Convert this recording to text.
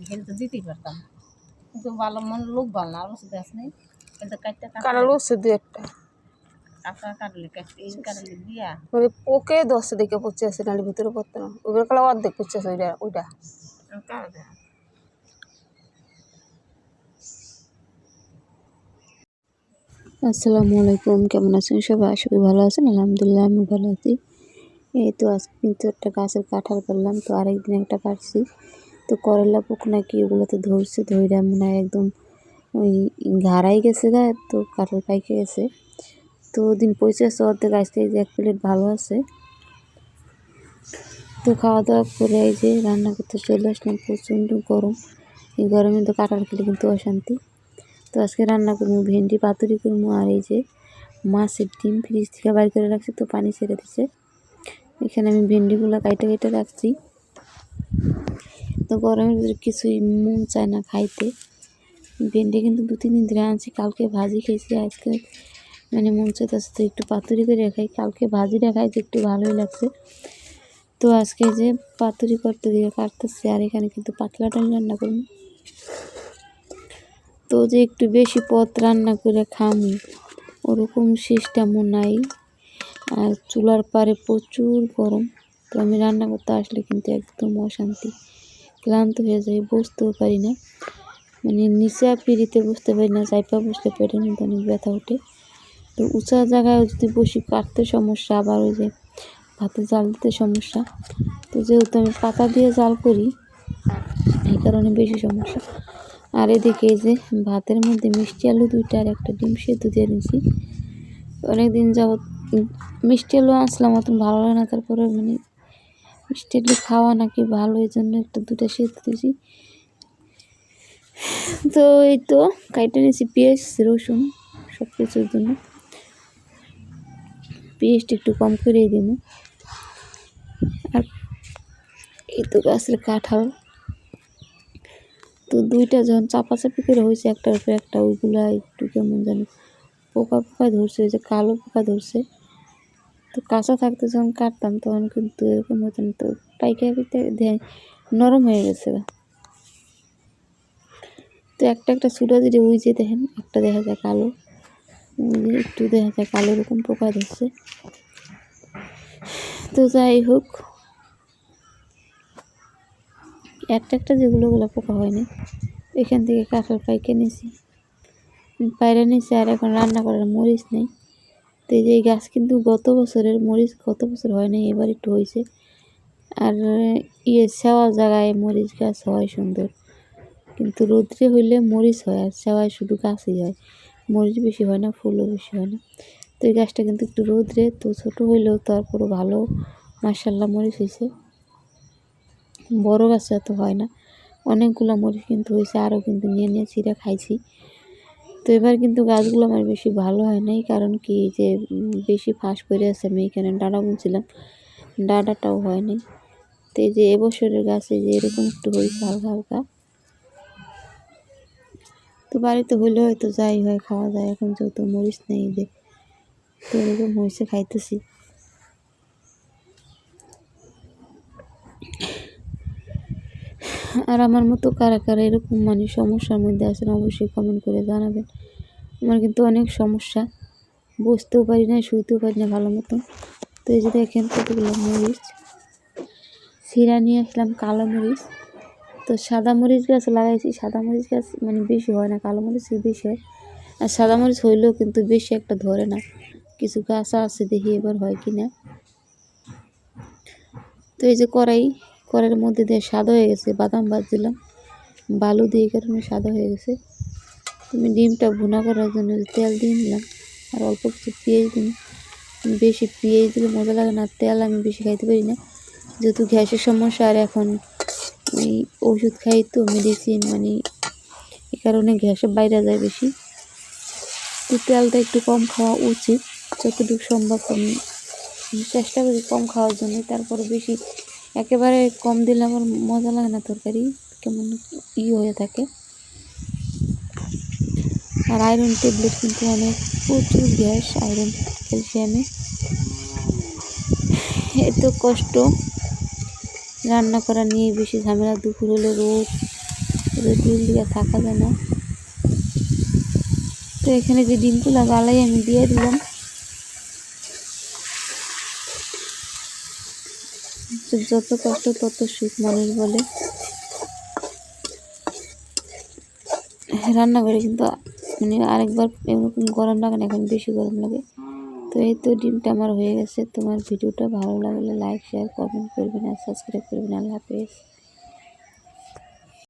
হেলে তো দিতেই পারতাম, কিন্তু ভালো লোক ভালো না, আর বছর দেখ নেই কিন্তু কাটাল হচ্ছে দু একটা কাঁচা কাটলে কাটলে দিয়া মানে পোকে দশটা দিকে পচে আছে, নাহলে ভিতরে পড়তো না, ওগুলো কালা অর্ধেক পচে আছে ওইটা। আসসালামু আলাইকুম, কেমন আছেন সবাই? আশা করি ভালো আছেন। আলহামদুলিল্লাহ আমি ভালো আছি। এই তো আজকে কিন্তু একটা গাছের কাঁঠাল করলাম, তো আরেকদিন একটা কাটছি। তো করলা পোক নাকি ওগুলোতে ধরছে, ধরে মানে একদম ওই ঘাড়াই গেছে গা, তো কাঁঠাল পাইকে গেছে। তো দিন পয়সা অর্ধেক আসতে, যে 1 প্লেট ভালো আছে। তো খাওয়া দাওয়া করে এই যে রান্না করতে চলে আসলাম। প্রচণ্ড গরম, এই গরমে তো কাঁঠাল খেলে কিন্তু অশান্তি। তো আজকে রান্না করবো ভেন্ডি পাতুরি করবো, আর এই যে মাছের ডিম ফ্রিজ থেকে বাইর করে রাখছি, তো পানি ছেড়ে দিছে। এখানে আমি ভেন্ডিগুলো কেটে রাখছি। তো গরমের ভিতরে কিছুই মন চায় না খাইতে। ভেন্ডি কিন্তু 2-3 দিন ধরে আনছি, কালকে ভাজি খেয়েছি, আজকে মানে মন চাইতেছে তো একটু পাতুরি করে খাই। কালকে ভাজিটা খাইতে একটু ভালোই লাগছে, তো আজকে যে পাতুরি করতে দিয়ে কাটতেছি। আর এখানে কিন্তু পাতলা ডাল রান্না করবো, তো যে একটু বেশি পথ রান্না করে খামু ওরকম সিস্টেমও নাই। আর চুলার পারে প্রচুর গরম, তো আমি রান্না করতে আসলে কিন্তু একদম অশান্তি, ক্লান্ত হয়ে যাই, বসতেও পারি না, মানে নিচে পিড়িতে বসতে পারি না, চাইপা বসতে পারি না, অনেক ব্যথা ওঠে। তো উঁচা জায়গায় যদি বসি কাটতে সমস্যা, আবার ওই যে ভাতে জাল দিতে সমস্যা। তো যেহেতু আমি পাতা দিয়ে জাল করি, এই কারণে বেশি সমস্যা। আর এদিকে এই যে ভাতের মধ্যে মিষ্টি আলু 2টা আর একটা ডিম সেদ্ধ দিয়ে নিয়েছি। অনেকদিন যাবত মিষ্টি আলু আসলাম, মতন ভালো লাগে না, তারপরে মানে মিষ্টি আলু খাওয়া নাকি ভালো, এই জন্য একটা 2টা সেদ্ধ দিয়েছি। তো এই তো কাইটে নিয়েছি পেঁয়াজ রসুন সব কিছুর জন্য, পেঁয়াজটা একটু কম করে দিব। আর এই তো গাছের কাঁঠাল, তো 2টা যখন চাপাচাপি করে হয়েছে একটার উপর একটা, ওইগুলা একটু কেমন জানি পোকা ধরছে, ওই যে কালো পোকা ধরছে। তো কাঁচা থাকতে যখন কাটতাম তখন কিন্তু এরকম হতো না, তো পাইকারিতে নরম হয়ে গেছে। তো একটা ছুটা যদি ওই যে দেখেন, একটা দেখা যায় কালো, একটু দেখা যায় কালো এরকম পোকা ধরছে। তো যাই হোক, একটা যেগুলো পোকা হয়নি, এখান থেকে কাঁঠাল পাইকে নিয়েছি, পায়রা নিয়েছি। আর এখন রান্না করার মরিচ নেই। তো এই যে এই গাছ কিন্তু গত বছরের মরিচ, গত বছর হয় নাই, এবার একটু হয়েছে। আর সেওয়া জায়গায় মরিচ গাছ হয় সুন্দর, কিন্তু রোদ্রে হইলে মরিচ হয়, আর সেওয়ায় শুধু গাছই হয়, মরিচ বেশি হয় না, ফুলও বেশি হয় না। তো এই গাছটা কিন্তু একটু রোদ্রে, তো ছোটো হইলেও তারপরও ভালো মাশাআল্লাহ মরিচ হয়েছে। বড় গাছে এত হয় না, অনেকগুলো মরিচ কিন্তু হয়েছে, আরও কিন্তু নিয়ে ছিঁড়ে খাইছি। তো এবার কিন্তু গাছগুলো আমার বেশি ভালো হয় নাই, কারণ কি যে বেশি ফাঁস পড়ে আছে। আমি এখানে ডাঁটা বুনছিলাম, ডাঁটাটাও হয় নাই। তো এই যে এবছরের গাছে যে এরকম একটু হয়েছে হালকা হালকা, তো বাড়িতে হইলে হয়তো যাই হয় খাওয়া যায়। এখন যেহেতু মরিচ নেই, যে তো এরকম হয়েছে, খাইতেছি। আর আমার মতো কারা কারা এরকম মানে সমস্যার মধ্যে আছেন অবশ্যই কমেন্ট করে জানাবেন। আমার কিন্তু অনেক সমস্যা, বসতেও পারি না, শুইতেও পারি না ভালো মতন। তো এই যে দেখেন কতগুলো মরিচ ছিঁড়া নিয়ে আসলাম, কালো মরিচ। তো সাদা মরিচ গাছ লাগাইছি, সাদা মরিচ গাছ মানে বেশি হয় না, কালো মরিচ বেশি হয়। আর সাদা মরিচ হইলেও কিন্তু বেশি একটা ধরে না, কিছু গাছ আছে, দেখি এবার হয় কি না। তো এই যে কড়াইয়ের মধ্যে দিয়ে সাদা হয়ে গেছে, বাদাম ভাজছিলাম বালু দিয়ে, কারণে সাদা হয়ে গেছে। আমি ডিমটা ভুনা করার জন্য তেল দিয়ে নিলাম, আর অল্প কিছু পেঁয়াজ দিন। বেশি পেঁয়াজ দিলে মজা লাগে না, তেল আমি বেশি খাইতে পারি না, যেহেতু গ্যাসের সমস্যা। আর এখন ওই ওষুধ খাই তো, মেডিসিন, মানে এই কারণে গ্যাসে বাইরে যায় বেশি। তো তেলটা একটু কম খাওয়া উচিত, যতটুকু সম্ভব আমি চেষ্টা করি কম খাওয়ার জন্য। তারপরে বেশি একেবারে কম দিলে আমার মজা লাগে না, তরকারি কেমন হয়ে থাকে। আর আয়রন ট্যাবলেট কিন্তু অনেক, প্রচুর গ্যাস, আয়রন ক্যালসিয়ামে, এত কষ্ট রান্না করা নিয়ে বেশি ঝামেলা। দুপুর হলে রোদ, রোদ্রের দিকে থাকা যায় না। তো এখানে যে ডিমগুলো গালাই আমি দিয়ে দিলাম। তো যত কষ্ট তত সুখ মানুষ বলে। রান্না করে কিন্তু মানে আরেকবার এরকম গরম লাগে না, এখন বেশি গরম লাগে। তো এই তো ডিমটা আমার হয়ে গেছে। তোমার ভিডিওটা ভালো লাগলে লাইক শেয়ার কমেন্ট করবেন আর সাবস্ক্রাইব করবেন। আল্লাহ হাফেজ।